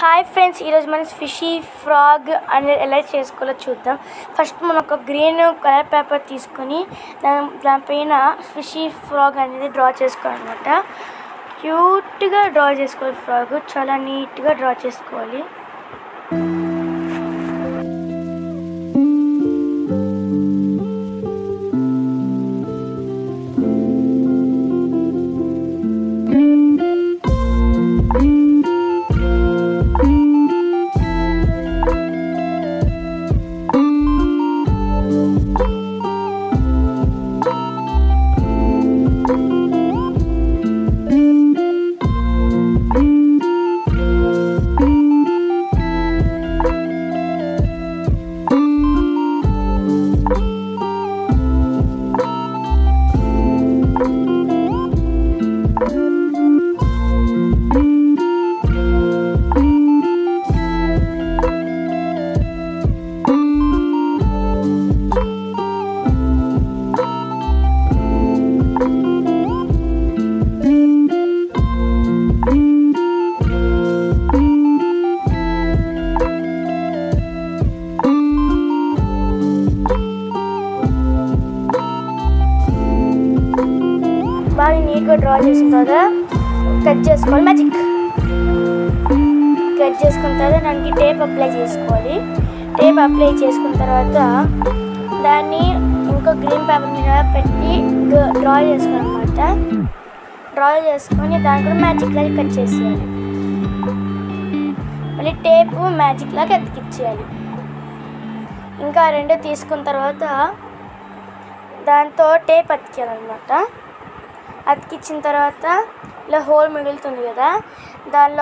Hi friends, ఈరోజు మనం fishy frog అనేది ఎలా చేసుకోవాలో చూద్దాం. ఫస్ట్ మనం ఒక గ్రీన్ కలర్ పేపర్ తీసుకొని దానిపైన ఫిషీ ఫ్రాగ్ అనేది డ్రా చేసుకోవాలన్నమాట. క్యూట్గా డ్రా చేసుకోవాలి. ఫ్రాగ్ చాలా నీట్గా డ్రా చేసుకోవాలి. బాగా నీట్గా డ్రా చేసిన తర్వాత కట్ చేసుకోవాలి. మ్యాజిక్ కట్ చేసుకున్న తర్వాత దానికి టేప్ అప్లై చేసుకోవాలి. టేప్ అప్లై చేసుకున్న తర్వాత దాన్ని ఇంకో గ్రీన్ పేపర్ మీద పెట్టి డ్రా చేసుకోవాలన్నమాట. డ్రా చేసుకొని దాన్ని కూడా మ్యాజిక్ లాగా కట్ చేసేయాలి. మళ్ళీ టేపు మ్యాజిక్ లాగా అతికిచ్చేయాలి. ఇంకా రెండు తీసుకున్న తర్వాత దాంతో టేప్ అతికేయాలన్నమాట. అతికిచ్చిన తర్వాత ఇలా హోల్ మిగులుతుంది కదా, దాని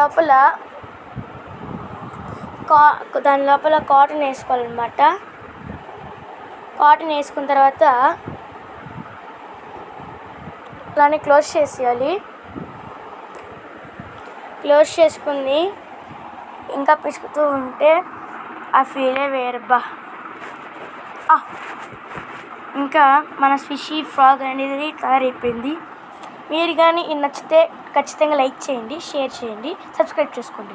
లోపల కాటన్ వేసుకోవాలన్నమాట. కాటన్ వేసుకున్న తర్వాత దాన్ని క్లోజ్ చేసేయాలి. క్లోజ్ చేసుకుని ఇంకా పిసుకుతూ ఉంటే ఆ ఫీలే వేరబ్బా. ఇంకా మన ఫిషీ ఫ్రాగ్ అనేది తయారైపోయింది. మీరు కానీ ఇది నచ్చితే ఖచ్చితంగా లైక్ చేయండి, షేర్ చేయండి, సబ్స్క్రైబ్ చేసుకోండి.